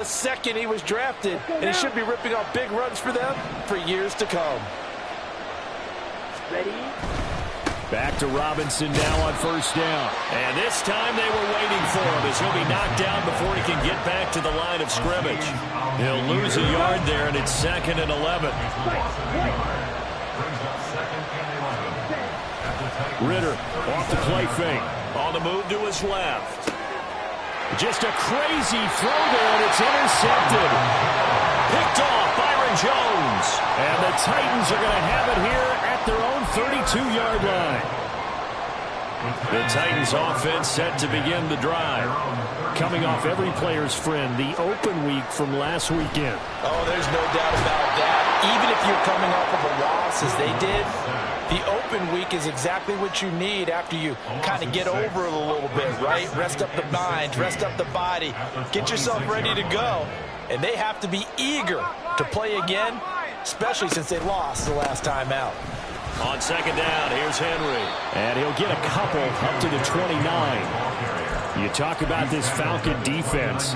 The second he was drafted, and he should be ripping off big runs for them for years to come. Ready? Back to Robinson now on first down. And this time they were waiting for him as he'll be knocked down before he can get back to the line of scrimmage. He'll lose a yard there, and it's 2nd and 11. Ritter off the play fake. On the move to his left. Just a crazy throw there, and it's intercepted. Picked off Byron Jones. And the Titans are going to have it here at their own 32-yard line. The Titans offense set to begin the drive. Coming off every player's friend, the open week from last weekend. Oh, there's no doubt about that. Even if you're coming off of a loss as they did, the open week is exactly what you need after you kind of get over it a little bit, right? Rest up the mind, rest up the body, get yourself ready to go. And they have to be eager to play again, especially since they lost the last time out. On 2nd down, here's Henry. And he'll get a couple up to the 29. You talk about this Falcon defense.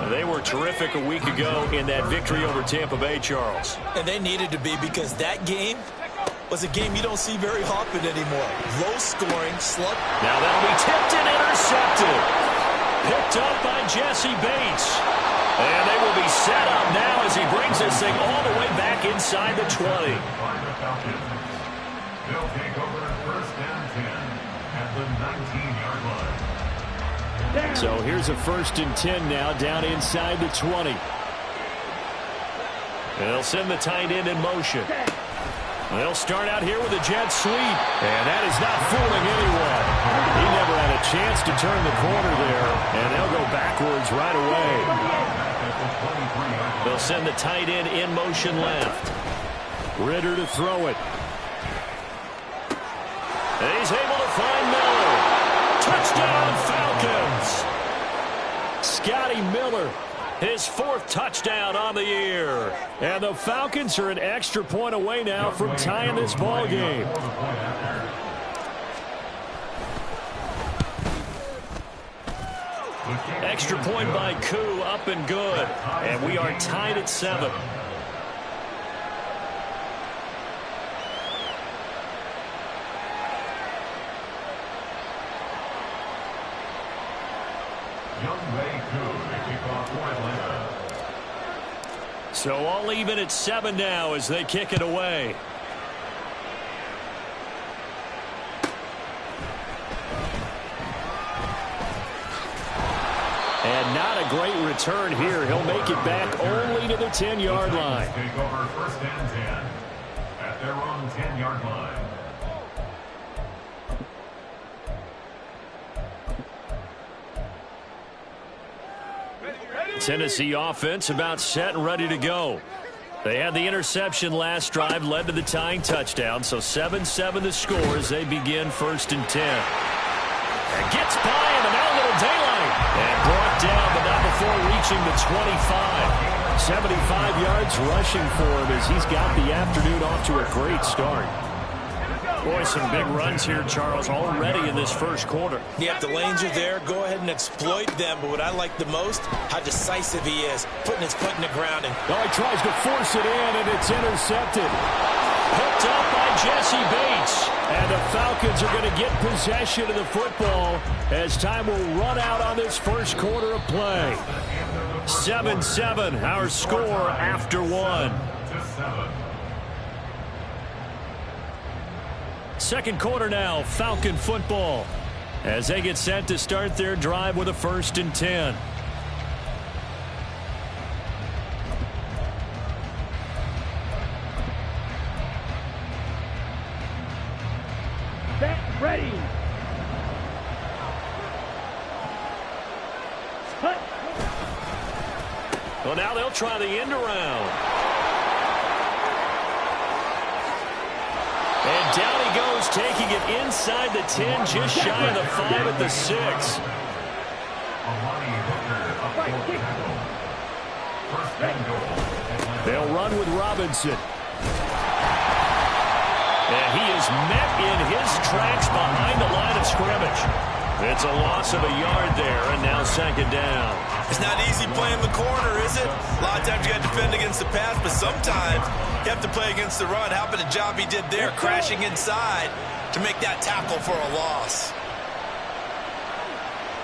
They were terrific a week ago in that victory over Tampa Bay, Charles. And they needed to be, because that game was a game you don't see very often anymore. Low scoring, slug. Now that'll be tipped and intercepted. Picked up by Jesse Bates. And they will be set up now as he brings this thing all the way back inside the 20. They'll take over 1st and 10 at the 19-yard line. So here's a 1st and 10 now down inside the 20. They'll send the tight end in motion. They'll start out here with a jet sweep. And that is not fooling anyone. He never had a chance to turn the corner there. And they'll go backwards right away. They'll send the tight end in motion left. Ritter to throw it. And he's able to find Miller. Touchdown, Falcons. Scotty Miller, his 4th touchdown on the year. And the Falcons are an extra point away now from tying this ball game. Extra point by Koo, up and good. And we are tied at 7. So all even at 7 now as they kick it away. And not a great return here. He'll make it back only to the 10-yard line. Take over 1st and 10 at their own 10-yard line. Tennessee offense about set and ready to go. They had the interception last drive, led to the tying touchdown, so 7-7 the score as they begin 1st and 10. And gets by in the now little daylight. And brought down, but not before reaching the 25. 75 yards rushing for him as he's got the afternoon off to a great start. Boy, some big runs here, Charles, already in this 1st quarter. Yeah, if the lanes are there, go ahead and exploit them. But what I like the most, how decisive he is, putting his foot in the ground. And he tries to force it in, and it's intercepted. Picked up by Jesse Bates. And the Falcons are going to get possession of the football as time will run out on this 1st quarter of play. 7-7, our score after 1. 2nd quarter now, Falcon football, as they get set to start their drive with a 1st and 10. Set, ready. Cut. Well, now they'll try the end around. And down he goes, taking it inside the 10, just shy of the 5 at the 6. They'll run with Robinson. And he is met in his tracks behind the line of scrimmage. It's a loss of a yard there, and now second down. It's not easy playing the corner, is it? A lot of times you got to defend against the pass, but sometimes you have to play against the run. How about the job he did there, crashing inside to make that tackle for a loss?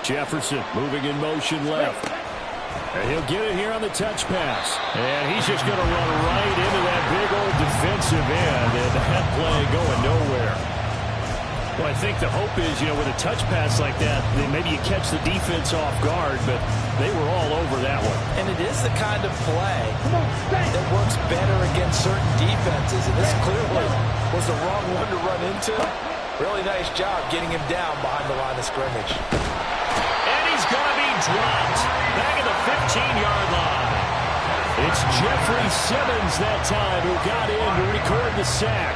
Jefferson moving in motion left. And he'll get it here on the touch pass. And he's just going to run right into that big old defensive end, and that play going nowhere. Well, I think the hope is, with a touch pass like that, then maybe you catch the defense off guard, but they were all over that one. And it is the kind of play that works better against certain defenses, and this clearly was the wrong one to run into. Really nice job getting him down behind the line of scrimmage. And he's going to be dropped back at the 15-yard line. It's Jeffrey Simmons that time who got in to record the sack.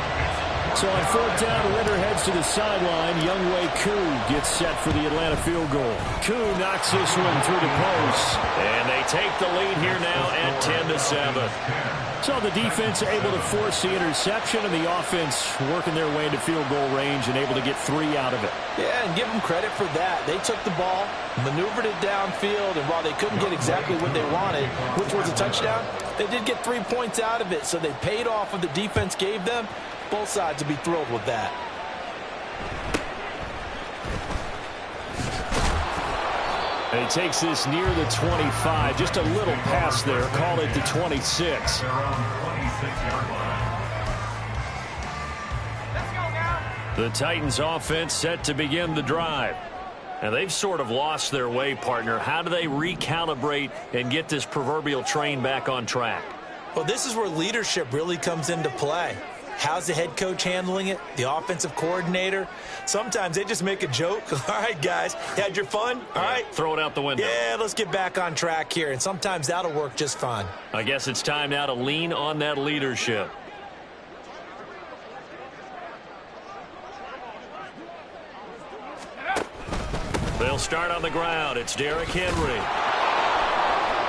So on fourth down, Ritter heads to the sideline. Younghoe Koo gets set for the Atlanta field goal. Koo knocks this one through the post. And they take the lead here now at 10-7. So the defense able to force the interception, and the offense working their way into field goal range and able to get 3 out of it. Yeah, and give them credit for that. They took the ball, maneuvered it downfield, and while they couldn't get exactly what they wanted, which was a touchdown, they did get 3 points out of it. So they paid off what the defense gave them. Both sides will be thrilled with that. And he takes this near the 25. Just a little pass there. Call it the 26. The Titans offense set to begin the drive. And they've sort of lost their way, partner. How do they recalibrate and get this proverbial train back on track? Well, this is where leadership really comes into play. How's the head coach handling it? The offensive coordinator? Sometimes they just make a joke. All right, guys, you had your fun? All right. Throw it out the window. Yeah, let's get back on track here. And sometimes that'll work just fine. I guess it's time now to lean on that leadership. They'll start on the ground. It's Derrick Henry.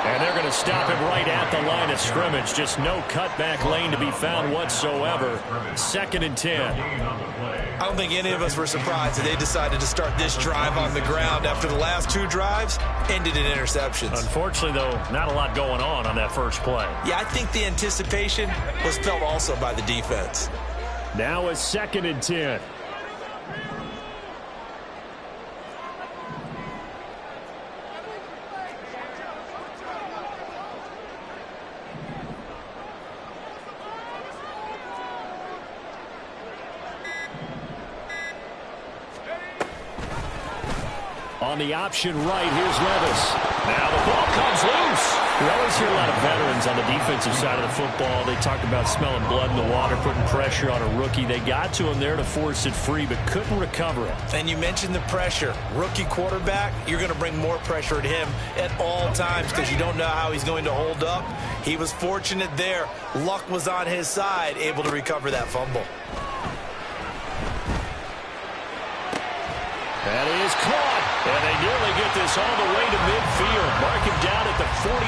And they're going to stop him right at the line of scrimmage. Just no cutback lane to be found whatsoever. 2nd and 10. I don't think any of us were surprised that they decided to start this drive on the ground after the last 2 drives ended in interceptions. Unfortunately, though, not a lot going on that first play. Yeah, I think the anticipation was felt also by the defense. Now it's 2nd and 10. On the option right, here's Levis. Now the ball comes loose. We always hear a lot of veterans on the defensive side of the football. They talk about smelling blood in the water, putting pressure on a rookie. They got to him there to force it free, but couldn't recover it. And you mentioned the pressure. Rookie quarterback, you're going to bring more pressure at him at all times because you don't know how he's going to hold up. He was fortunate there. Luck was on his side, able to recover that fumble. That is caught, and they nearly get this all the way to midfield. Mark him down at the 49.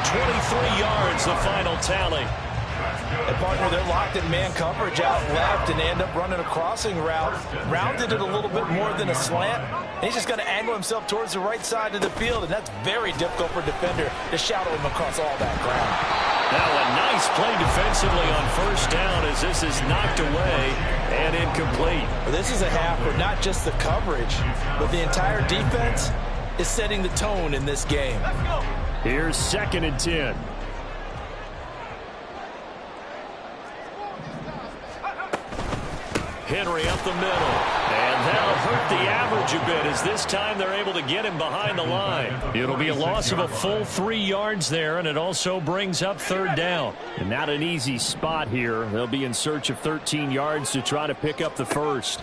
23 yards, the final tally. And partner, they're locked in man coverage out left, and they end up running a crossing route. Rounded it a little bit more than a slant. And he's just going to angle himself towards the right side of the field, and that's very difficult for a defender to shadow him across all that ground. Now a nice play defensively on first down as this is knocked away and incomplete. Well, this is a half where not just the coverage, but the entire defense is setting the tone in this game. Here's 2nd and 10. Henry up the middle. And that'll hurt the average a bit as this time they're able to get him behind the line. It'll be a loss of a full 3 yards there, and it also brings up 3rd down. And not an easy spot here. They'll be in search of 13 yards to try to pick up the first.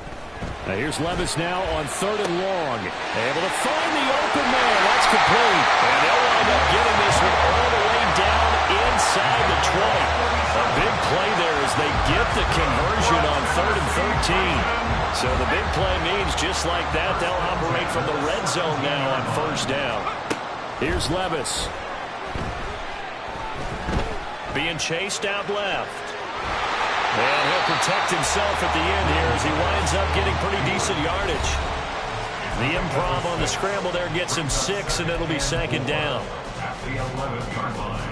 Now here's Levis now on 3rd and long. Able to find the open man. That's complete. And they'll wind up getting this one all the way down inside the 20. A big play there as they get the conversion on 3rd and 13. So the big play means just like that, they'll operate from the red zone now on first down. Here's Levis. Being chased out left. And he'll protect himself at the end here as he winds up getting pretty decent yardage. The improv on the scramble there gets him 6, and it'll be second down. At the 11-yard line.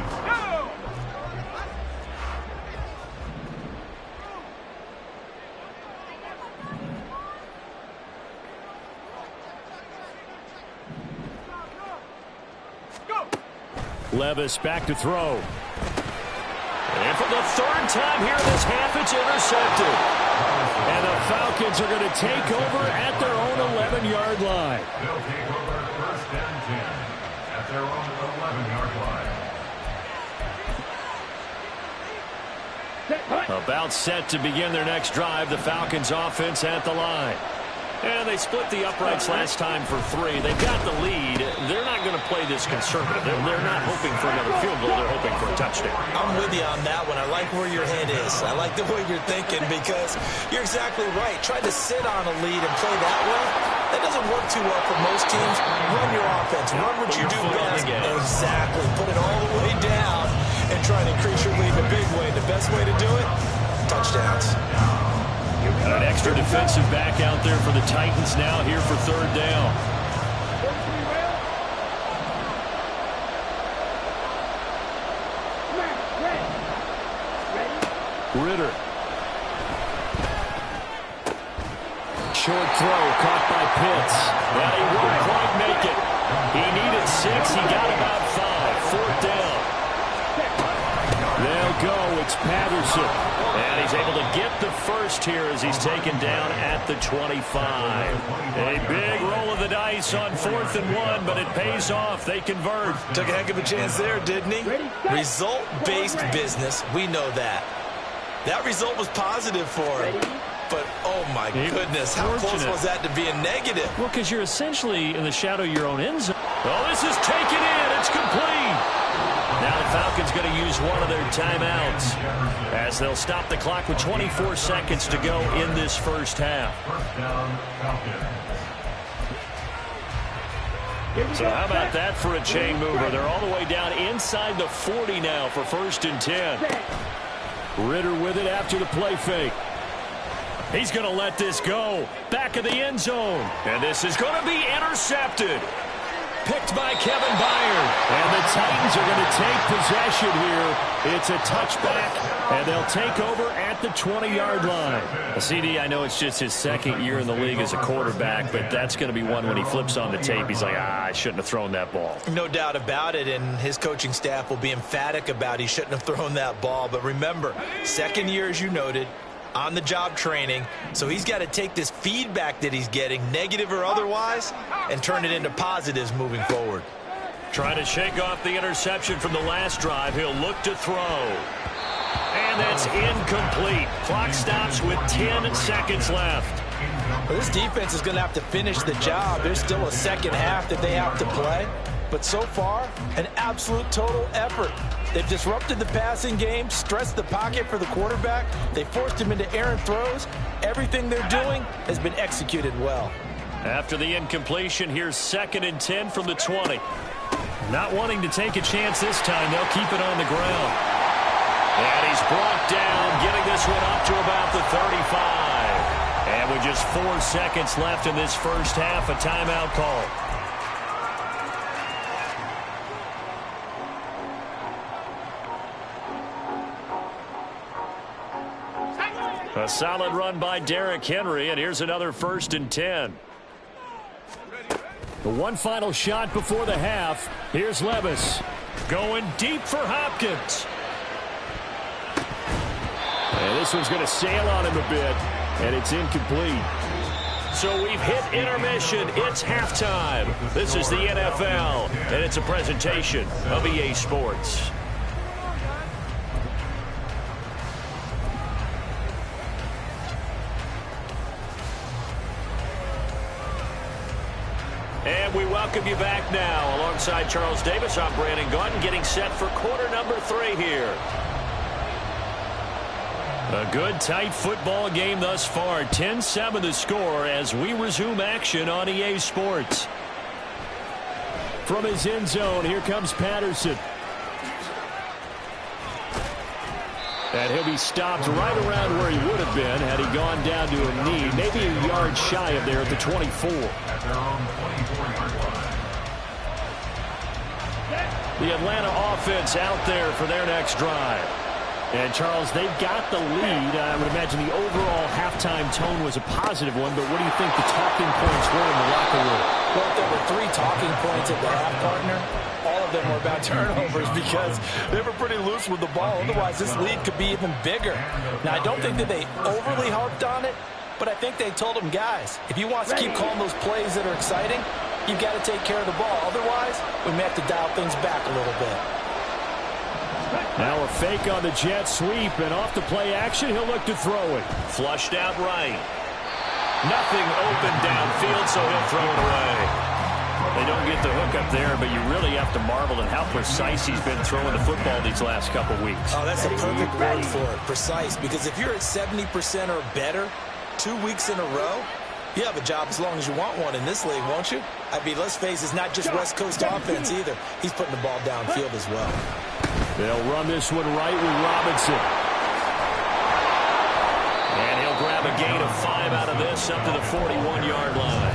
Levis back to throw. And for the third time here this half, it's intercepted. And the Falcons are going to take over at their own 11-yard line. They'll take over first and 10 at their own 11-yard line. About set to begin their next drive. The Falcons offense at the line. And they split the uprights last time for 3. They've got the lead. They're not going to play this conservative. They're not hoping for another field goal. They're hoping for a touchdown. I'm with you on that one. I like where your head is. I like the way you're thinking because you're exactly right. Trying to sit on a lead and play that way, that doesn't work too well for most teams. Run your offense. Run what you do best. Exactly. Put it all the way down and try to increase your lead in a big way. The best way to do it, touchdowns. An extra defensive back out there for the Titans now here for third down. Ritter. Short throw caught by Pitts. And he won't quite make it. He needed 6. He got about 5. Fourth down. They'll go. It's Patterson. And he's able to get the first here as he's taken down at the 25. A big roll of the dice on 4th and 1, but it pays off. They convert. Took a heck of a chance there, didn't he? Result-based business. We know that. That result was positive for him. But, oh, my goodness, how close was that to being negative? Well, because you're essentially in the shadow of your own end zone. Oh, this is taken in. It's complete. Now the Falcons going to use one of their timeouts as they'll stop the clock with 24 seconds to go in this first half. So how about that for a chain mover? They're all the way down inside the 40 now for 1st and 10. Ritter with it after the play fake. He's going to let this go. Back of the end zone. And this is going to be intercepted. Picked by Kevin Byard. And the Titans are going to take possession here. It's a touchback, and they'll take over at the 20-yard line. CD, I know it's just his second year in the league as a quarterback, but that's going to be one when he flips on the tape. He's like, I shouldn't have thrown that ball. No doubt about it, and his coaching staff will be emphatic about he shouldn't have thrown that ball. But remember, second year, as you noted, on-the-job training, so he's got to take this feedback that he's getting, negative or otherwise, and turn it into positives moving forward. Trying to shake off the interception from the last drive. He'll look to throw. And that's incomplete. Clock stops with 10 seconds left. Well, this defense is going to have to finish the job. There's still a second half that they have to play. But so far, an absolute total effort. They've disrupted the passing game, stressed the pocket for the quarterback. They forced him into errant throws. Everything they're doing has been executed well. After the incompletion, here's 2nd and 10 from the 20. Not wanting to take a chance this time, they'll keep it on the ground. And he's brought down, getting this one up to about the 35. And with just 4 seconds left in this first half, a timeout call. A solid run by Derrick Henry, and here's another 1st and 10. The one final shot before the half. Here's Levis going deep for Hopkins. And this one's going to sail on him a bit, and it's incomplete. So we've hit intermission. It's halftime. This is the NFL, and it's a presentation of EA Sports. And we welcome you back now. Alongside Charles Davis, I'm Brandon Gaudin, getting set for quarter number 3 here. A good, tight football game thus far. 10-7 the score as we resume action on EA Sports. From his end zone, here comes Patterson. And he'll be stopped right around where he would have been had he gone down to a knee, maybe a yard shy of there at the 24. The Atlanta offense out there for their next drive. And, Charles, they've got the lead. I would imagine the overall halftime tone was a positive one, but what do you think the talking points were in the locker room? Well, if there were 3 talking points at the half, partner, all of them were about turnovers because they were pretty loose with the ball. Otherwise, this lead could be even bigger. Now, I don't think that they overly harped on it, but I think they told them, guys, if you want to keep calling those plays that are exciting, you've got to take care of the ball. Otherwise, we may have to dial things back a little bit. Now a fake on the jet sweep, and off the play action, he'll look to throw it. Flushed out right. Nothing open downfield, so he'll throw it away. They don't get the hook up there, but you really have to marvel at how precise he's been throwing the football these last couple weeks. Oh, that's a perfect word for it, precise, because if you're at 70% or better 2 weeks in a row, you have a job as long as you want one in this league, won't you? I mean, let's face it, it's not just West Coast offense either. He's putting the ball downfield as well. They'll run this one right with Robinson. And he'll grab a gain of 5 out of this up to the 41-yard line.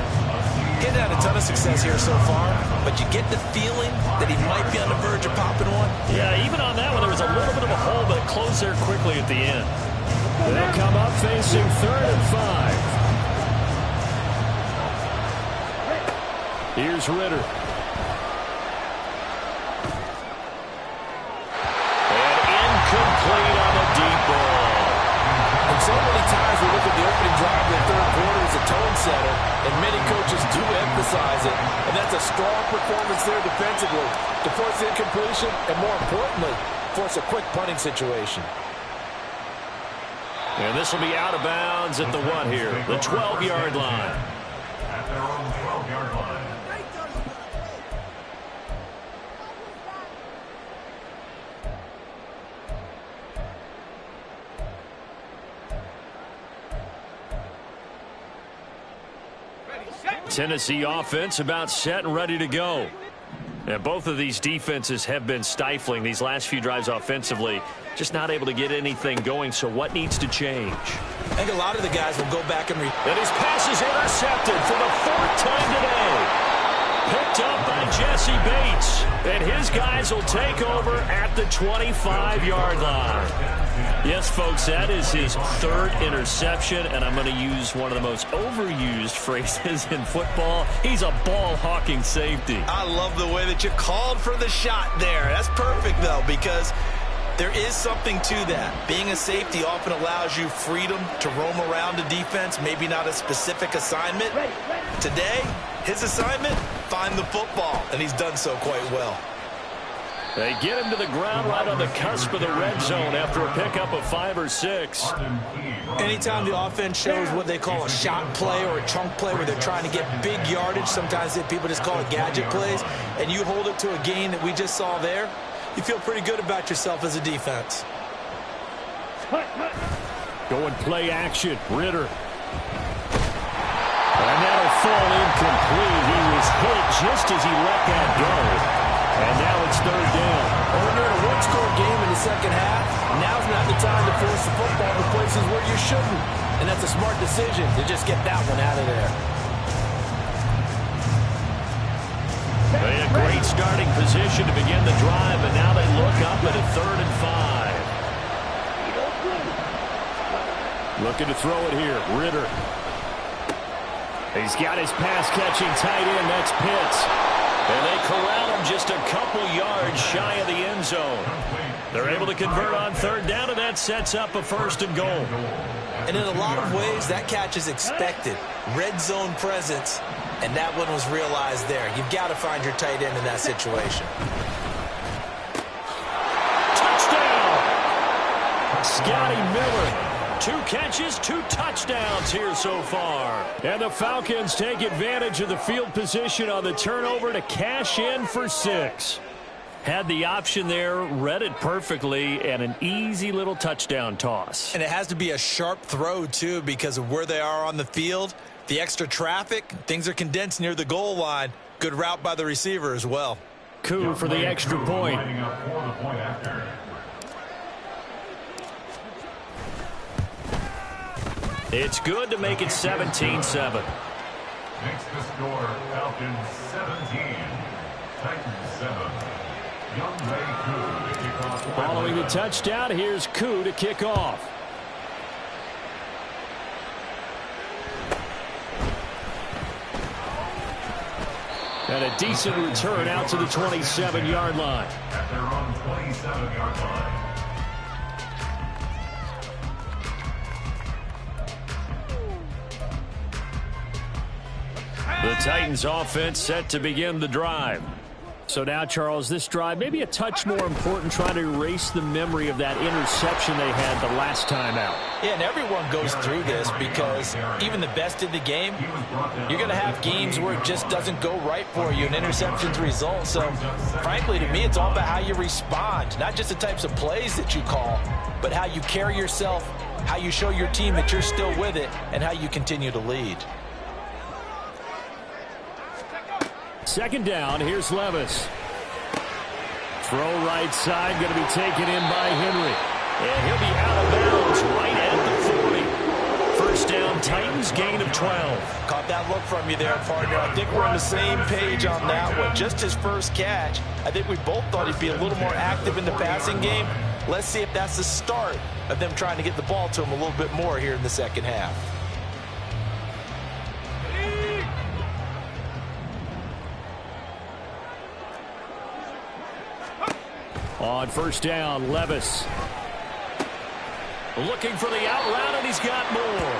He's had a ton of success here so far, but you get the feeling that he might be on the verge of popping one. Yeah, even on that one, there was a little bit of a hole, but it closed there quickly at the end. They'll come up facing 3rd and 5. Here's Ritter. Complete on the deep ball. And so many times we look at the opening drive in the 3rd quarter as a tone setter, and many coaches do emphasize it. And that's a strong performance there defensively to force incompletion and, more importantly, force a quick punting situation. And this will be out of bounds at the what here? The 12-yard line. At their own 12-yard line. Tennessee offense about set and ready to go. And both of these defenses have been stifling these last few drives offensively. Just not able to get anything going, so what needs to change? I think a lot of the guys will go back and And his pass is intercepted for the 4th time today. Picked up by Jesse Bates. And his guys will take over at the 25-yard line. Yes, folks, that is his 3rd interception, and I'm going to use one of the most overused phrases in football. He's a ball-hawking safety. I love the way that you called for the shot there. That's perfect, though, because there is something to that. Being a safety often allows you freedom to roam around a defense, maybe not a specific assignment. Today, his assignment, find the football, and he's done so quite well. They get him to the ground right on the cusp of the red zone after a pickup of 5 or 6. Anytime the offense shows what they call a shot play or a chunk play where they're trying to get big yardage, sometimes people just call it gadget plays, and you hold it to a gain that we just saw there, you feel pretty good about yourself as a defense. Going play action, Ritter. And that'll fall incomplete. He was hit just as he let that go. And now it's 3rd down. When you're in a one-score game in the second half, now's not the time to force the football to places where you shouldn't. And that's a smart decision to just get that one out of there. They had a great starting position to begin the drive, but now they look up at a 3rd and 5. Looking to throw it here, Ritter. He's got his pass-catching tight end, that's Pitts. And they corral him just a couple yards shy of the end zone. They're able to convert on 3rd down, and that sets up a 1st and goal. And in a lot of ways, that catch is expected. Red zone presence, and that one was realized there. You've got to find your tight end in that situation. Touchdown! Scotty Miller. 2 catches, 2 touchdowns here so far. And the Falcons take advantage of the field position on the turnover to cash in for 6. Had the option there, read it perfectly, and an easy little touchdown toss. And it has to be a sharp throw, too, because of where they are on the field. The extra traffic, things are condensed near the goal line. Good route by the receiver as well. Coup for the extra point. It's good to make it 17-7. Makes the score Falcons 17, Titans 7. Following the touchdown, here's Koo to kick off. And a decent return out to the 27-yard line. At their own 27-yard line. The Titans offense set to begin the drive. So now, Charles, this drive maybe a touch more important, trying to erase the memory of that interception they had the last time out. Yeah, and everyone goes through this because even the best in the game, you're going to have games where it just doesn't go right for you and interceptions result. So, frankly, to me, it's all about how you respond, not just the types of plays that you call, but how you carry yourself, how you show your team that you're still with it, and how you continue to lead. Second down, here's Levis. Throw right side, going to be taken in by Henry. And he'll be out of bounds right at the 40. First down, Titans, gain of 12. Caught that look from you there, partner. I think we're on the same page on that one. Just his first catch. I think we both thought he'd be a little more active in the passing game. Let's see if that's the start of them trying to get the ball to him a little bit more here in the second half. On first down, Levis. Looking for the out route, and he's got more.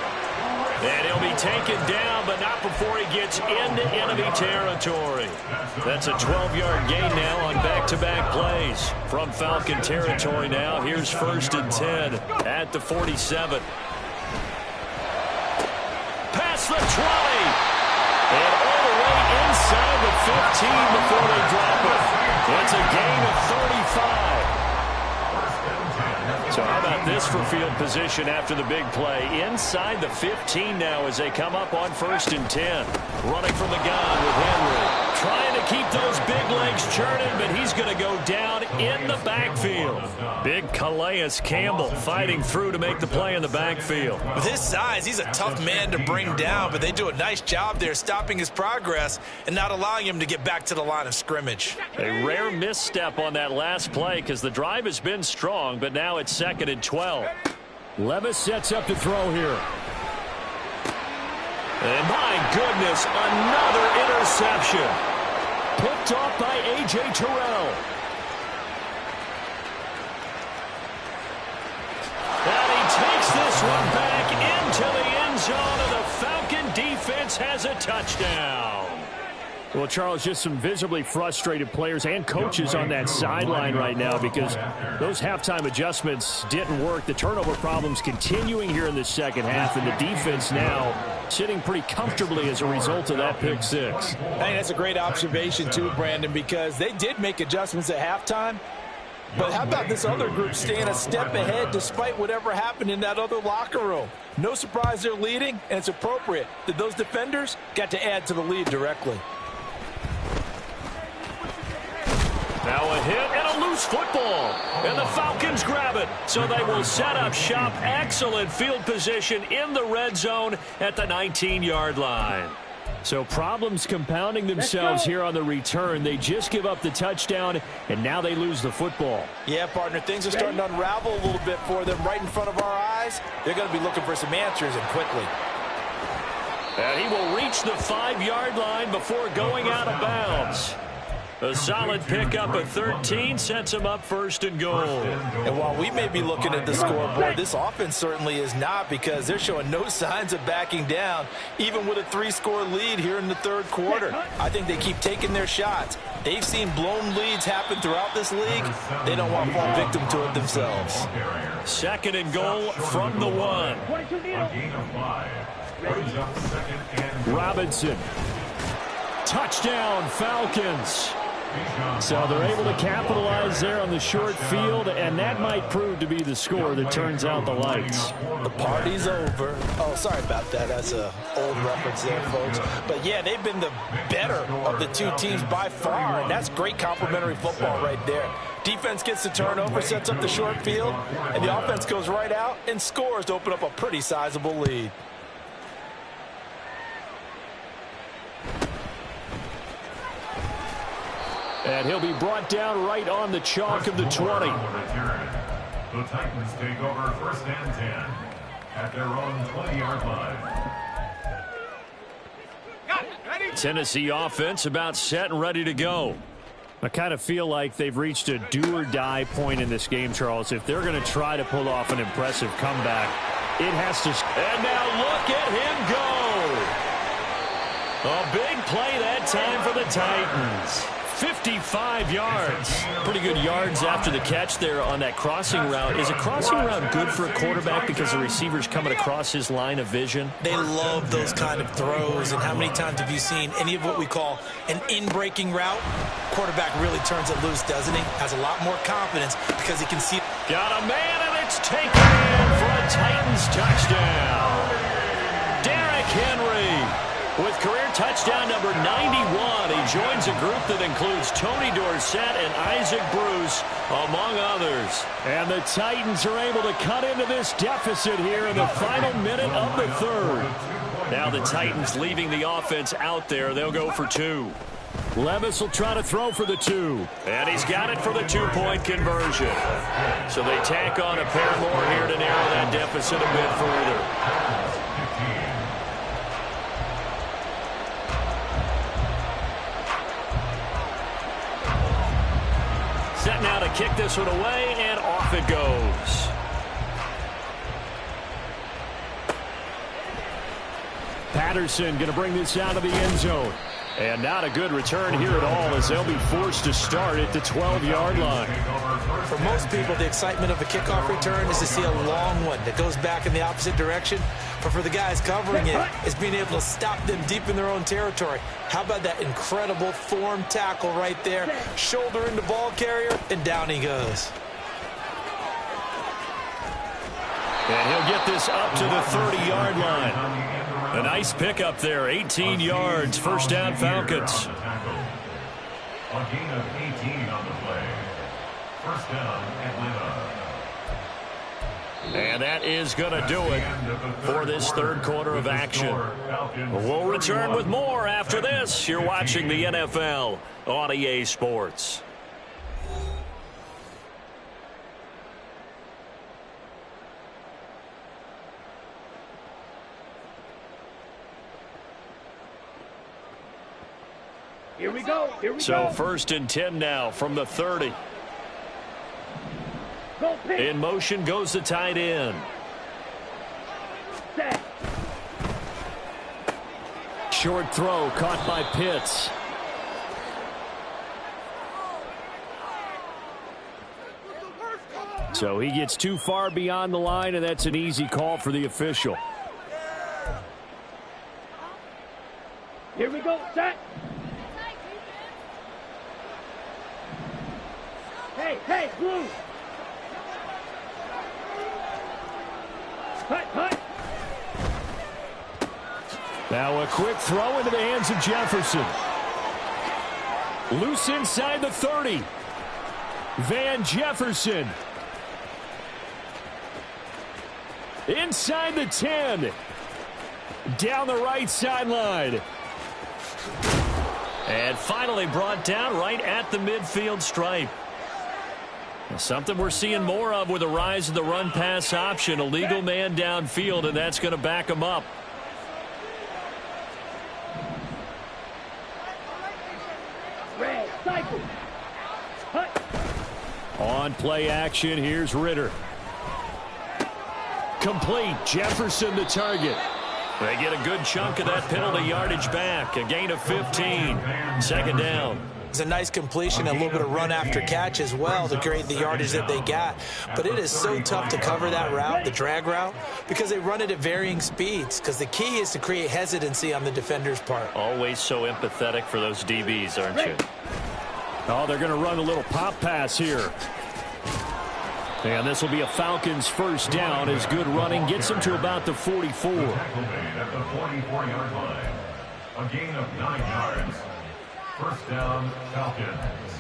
And he'll be taken down, but not before he gets into enemy territory. That's a 12-yard gain now on back-to-back plays. From Falcon territory now, here's first and 10 at the 47. Past the 20. And all the way inside the 15 before they drop it. It's a gain of 35. So how about this for field position after the big play? Inside the 15 now as they come up on first and 10. Running from the gun with Henry. Trying to keep those big legs churning, but he's going to go down in the backfield. Big Calais Campbell fighting through to make the play in the backfield. With his size, he's a tough man to bring down, but they do a nice job there stopping his progress and not allowing him to get back to the line of scrimmage. A rare misstep on that last play because the drive has been strong, but now it's second and 12. Levis sets up to throw here. And my goodness, another interception. Picked off by A.J. Terrell. And he takes this one back into the end zone, and the Falcon defense has a touchdown. Well, Charles, just some visibly frustrated players and coaches on that sideline right now because those halftime adjustments didn't work. The turnover problems continuing here in the second half, and the defense now sitting pretty comfortably as a result of that pick six. I think that's a great observation too, Brandon, because they did make adjustments at halftime. But how about this other group staying a step ahead despite whatever happened in that other locker room? No surprise they're leading, and it's appropriate that those defenders got to add to the lead directly. Now a hit and a loose football. And the Falcons grab it. So they will set up shop. Excellent field position in the red zone at the 19-yard line. So problems compounding themselves here on the return. They just give up the touchdown, and now they lose the football. Yeah, partner, things are starting to unravel a little bit for them right in front of our eyes. They're going to be looking for some answers, and quickly. And he will reach the 5-yard line before going out of bounds. A solid pickup of 13 sets him up first and goal. And while we may be looking at the scoreboard, this offense certainly is not, because they're showing no signs of backing down, even with a 3-score lead here in the third quarter. I think they keep taking their shots. They've seen blown leads happen throughout this league. They don't want to fall victim to it themselves. Second and goal from the 1. Robinson. Touchdown, Falcons. So they're able to capitalize there on the short field, and that might prove to be the score that turns out the lights. The party's over. Oh, sorry about that. That's an old reference there, folks. But, yeah, they've been the better of the two teams by far, and that's great complimentary football right there. Defense gets the turnover, sets up the short field, and the offense goes right out and scores to open up a pretty sizable lead. And he'll be brought down right on the chalk of the 20. The Titans take over 1st and 10 at their own 20-yard line. Tennessee offense about set and ready to go. I kind of feel like they've reached a do-or-die point in this game, Charles. If they're going to try to pull off an impressive comeback, it has to... And now look at him go. A big play that time for the Titans. 55 yards. Pretty good yards after the catch there on that crossing route. Is a crossing route good for a quarterback because the receiver's coming across his line of vision? They love those kind of throws. And how many times have you seen any of what we call an in-breaking route? Quarterback really turns it loose, doesn't he? Has a lot more confidence because he can see. Got a man, and it's taken in for a Titans touchdown. Derrick Henry with career touchdown number 91. He joins a group that includes Tony Dorsett and Isaac Bruce, among others. And the Titans are able to cut into this deficit here in the final minute of the third. Now the Titans leaving the offense out there. They'll go for 2. Levis will try to throw for the 2. And he's got it for the 2-point conversion. So they tack on a pair more here to narrow that deficit a bit further. Set now to kick this one away, and off it goes. Patterson going to bring this out of the end zone. And not a good return here at all, as they'll be forced to start at the 12-yard line. For most people, the excitement of a kickoff return is to see a long one that goes back in the opposite direction. But for the guys covering it, it's being able to stop them deep in their own territory. How about that incredible form tackle right there? Shoulder into ball carrier, and down he goes. And he'll get this up to the 30-yard line. A nice pickup there, 18 yards, first down Falcons. A gain of 18 on the play. First down, Atlanta. And that is going to do it for this third quarter of action. We'll return with more after this. You're watching the NFL on EA Sports. Here we go. So 1st and 10 now from the 30. In motion goes the tight end. Set. Short throw caught by Pitts. So he gets too far beyond the line, and that's an easy call for the official. Here we go. Set. Hey, blue. Cut. Now a quick throw into the hands of Jefferson. Loose inside the 30. Van Jefferson. Inside the 10. Down the right sideline. And finally brought down right at the midfield stripe. Something we're seeing more of with the rise of the run-pass option. A legal man downfield, and that's going to back him up. Red, cycle. Cut. On play action, here's Ritter. Complete. Jefferson the target. They get a good chunk of that penalty yardage back. A gain of 15. Second down. It's a nice completion, a little bit of run after catch as well to create the yardage that they got. But it is so tough to cover that route, the drag route, because they run it at varying speeds. Because the key is to create hesitancy on the defender's part. Always so empathetic for those DBs, aren't you? Oh, they're going to run a little pop pass here. And this will be a Falcons first down as good running gets them to about the 44. Tackle made at the 44-yard line. A gain of 9 yards. First down, Falcons.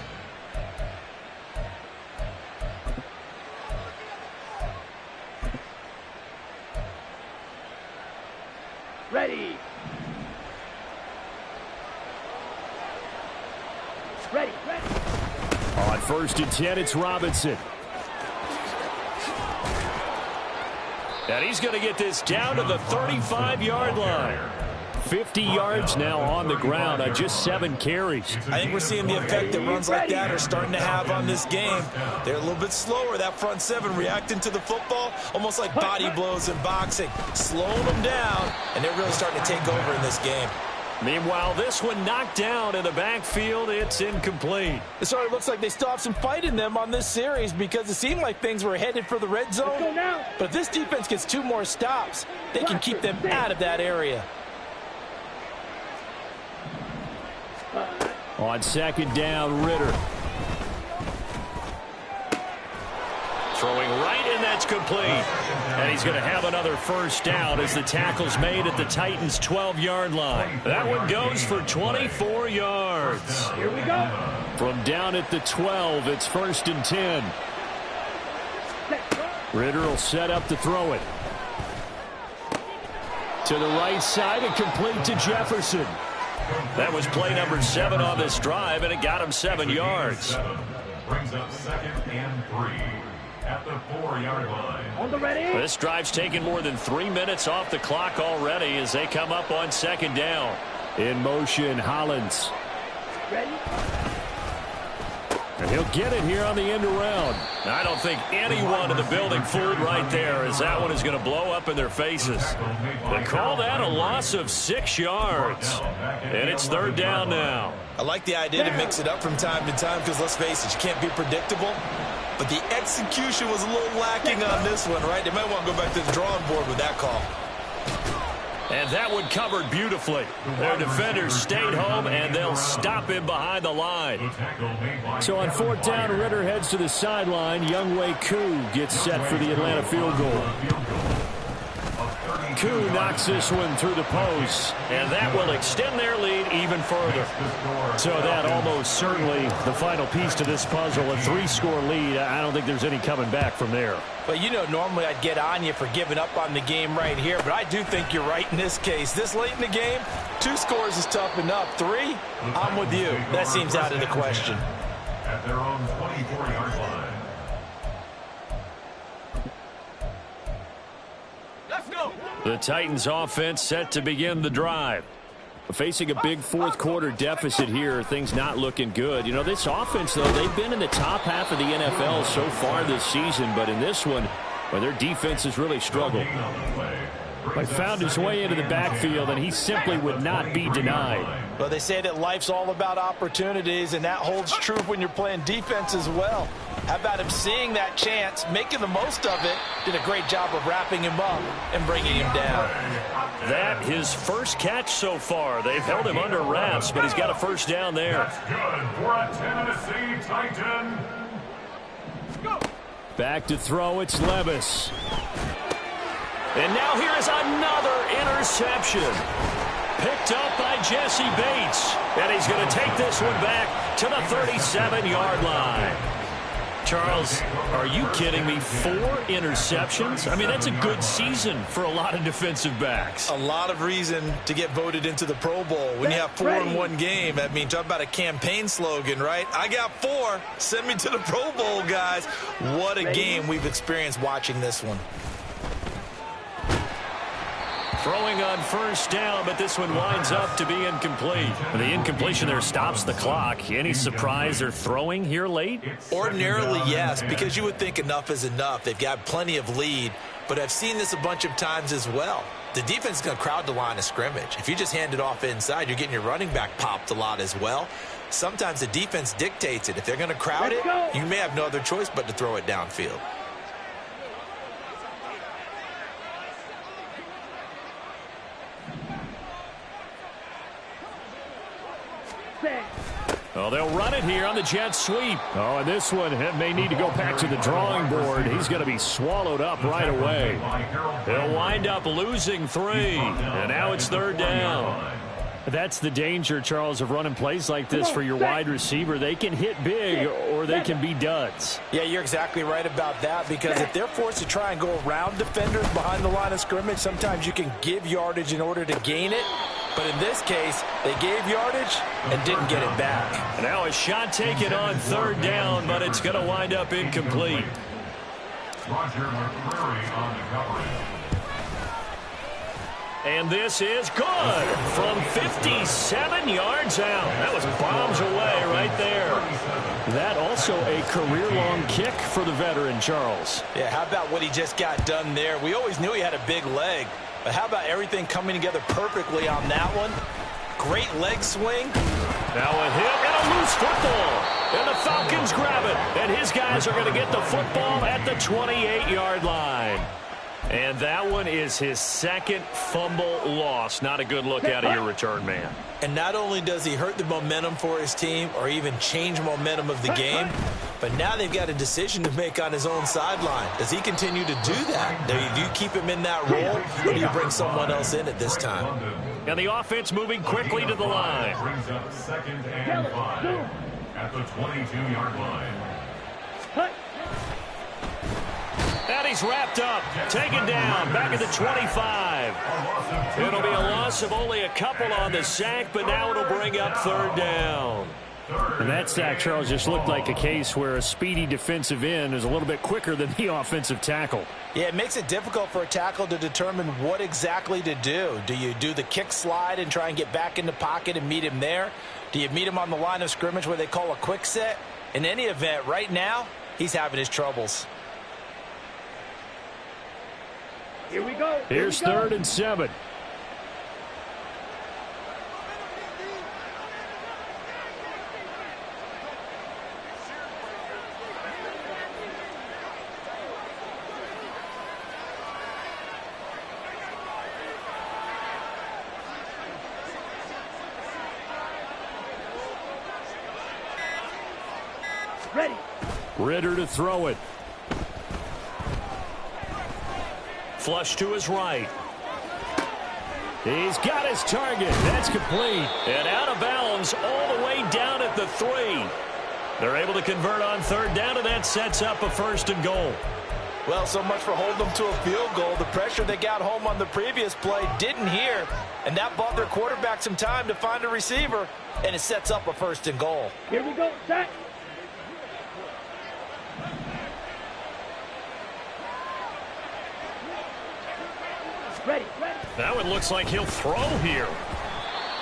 Ready. Ready. On 1st and 10, it's Robinson. And he's going to get this down to the 35-yard line. 50 yards now on the ground on just 7 carries. I think we're seeing the effect that runs like that are starting to have on this game. They're a little bit slower, that front 7 reacting to the football, almost like body blows in boxing, slowing them down, and they're really starting to take over in this game. Meanwhile, this one knocked down in the backfield. It's incomplete. It sort of looks like they still have some fight in them on this series because it seemed like things were headed for the red zone. Go now. But if this defense gets 2 more stops, they can keep them out of that area. On 2nd down, Ritter. Throwing right, and that's complete. And he's going to have another 1st down as the tackle's made at the Titans' 12-yard line. That one goes for 24 yards. Here we go. From down at the 12, it's 1st and 10. Ritter will set up to throw it. To the right side and complete to Jefferson. That was play number 7 on this drive, and it got him 7 yards. Brings up 2nd and 3 at the 4-yard line. On the ready. This drive's taken more than 3 minutes off the clock already as they come up on 2nd down. In motion, Hollins. Ready. And he'll get it here on the end around. I don't think anyone in the building fooled right there as that one is going to blow up in their faces. They call that a loss of 6 yards. And it's 3rd down now. I like the idea to mix it up from time to time because, let's face it, you can't be predictable. But the execution was a little lacking on this one, right? They might want to go back to the drawing board with that call. And that one covered beautifully. Their defenders stayed home, and they'll stop him behind the line. So on 4th down, Ritter heads to the sideline. Younghoe Koo gets set for the Atlanta field goal. Koo knocks this one through the post. And that will extend their lead even further. So that almost certainly the final piece to this puzzle. A 3-score lead. I don't think there's any coming back from there. But you know, normally I'd get on you for giving up on the game right here, but I do think you're right in this case. This late in the game, 2 scores is tough enough. 3, I'm with you. That seems out of the question. At their own 24-yard line. Let's go. The Titans offense set to begin the drive. Facing a big 4th quarter deficit here, things not looking good. You know, this offense, though, they've been in the top half of the NFL so far this season, but in this one, well, their defense has really struggled. He found his way into the backfield, and he simply would not be denied. Well, they say that life's all about opportunities, and that holds true when you're playing defense as well. How about him seeing that chance, making the most of it, did a great job of wrapping him up and bringing him down. That his first catch so far. They've held him under wraps, but he's got a 1st down there. That's good for a Tennessee Titan. Go. Back to throw, it's Levis. And now here is another interception. Picked up by Jesse Bates. And he's going to take this one back to the 37-yard line. Charles, are you kidding me? 4 interceptions? I mean, that's a good season for a lot of defensive backs. A lot of reason to get voted into the Pro Bowl. When you have 4 in one game, I mean, talk about a campaign slogan, right? I got 4. Send me to the Pro Bowl, guys. What a game we've experienced watching this one. Throwing on 1st down, but this one winds up to be incomplete. The incompletion there stops the clock. Any surprise they're throwing here late? Ordinarily, yes, because you would think enough is enough. They've got plenty of lead, but I've seen this a bunch of times as well. The defense is going to crowd the line of scrimmage. If you just hand it off inside, you're getting your running back popped a lot as well. Sometimes the defense dictates it. If they're going to crowd it, you may have no other choice but to throw it downfield. Oh, they'll run it here on the jet sweep. Oh, and this one may need to go back to the drawing board. He's going to be swallowed up right away. They'll wind up losing 3, and now it's 3rd down. That's the danger, Charles, of running plays like this for your wide receiver. They can hit big or they can be duds. Yeah, you're exactly right about that, because if they're forced to try and go around defenders behind the line of scrimmage, sometimes you can give yardage in order to gain it. But in this case, they gave yardage and didn't get it back. And now a shot taken on third down, but it's going to wind up incomplete. Roger McCreary on the coverage. And this is good from 57 yards out. That was bombs away right there. That also a career-long kick for the veteran, Charles. Yeah, how about what he just got done there? We always knew he had a big leg, but how about everything coming together perfectly on that one? Great leg swing. Now a hit and a loose football. And the Falcons grab it. And his guys are going to get the football at the 28-yard line. And that one is his second fumble loss. Not a good look out of your return man. And not only does he hurt the momentum for his team or even change momentum of the game, but now they've got a decision to make on his own sideline. Does he continue to do that? Do you keep him in that role, or do you bring someone else in at this time? And the offense moving quickly to the line. Brings up 2nd and 5 at the 22-yard line. And he's wrapped up, taken down, back at the 25. It'll be a loss of only a couple on the sack, but now it'll bring up third down. And that sack, Charles, just looked like a case where a speedy defensive end is a little bit quicker than the offensive tackle. Yeah, it makes it difficult for a tackle to determine what exactly to do. Do you do the kick slide and try and get back in the pocket and meet him there? Do you meet him on the line of scrimmage where they call a quick set? In any event, right now, he's having his troubles. Here we go. Here's 3rd and 7. Ready. Ritter to throw it. Flush to his right. He's got his target. That's complete. And out of bounds all the way down at the 3. They're able to convert on third down, and that sets up a 1st and goal. Well, so much for holding them to a field goal. The pressure they got home on the previous play didn't hear, and that bought their quarterback some time to find a receiver, and it sets up a 1st and goal. Here we go. Set. Ready. That one looks like he'll throw here.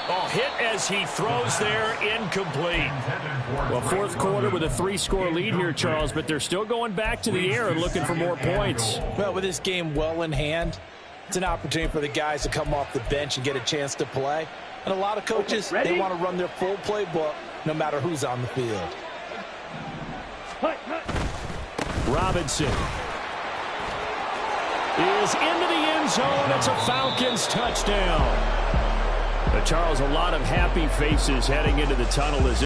Oh, hit as he throws there, incomplete. Well, 4th quarter with a 3-score lead here, Charles, but they're still going back to the air and looking for more points. Well, with this game well in hand, it's an opportunity for the guys to come off the bench and get a chance to play. And a lot of coaches, they want to run their full playbook no matter who's on the field. Robinson is into the end zone. It's a Falcons touchdown. Charles, a lot of happy faces heading into the tunnel as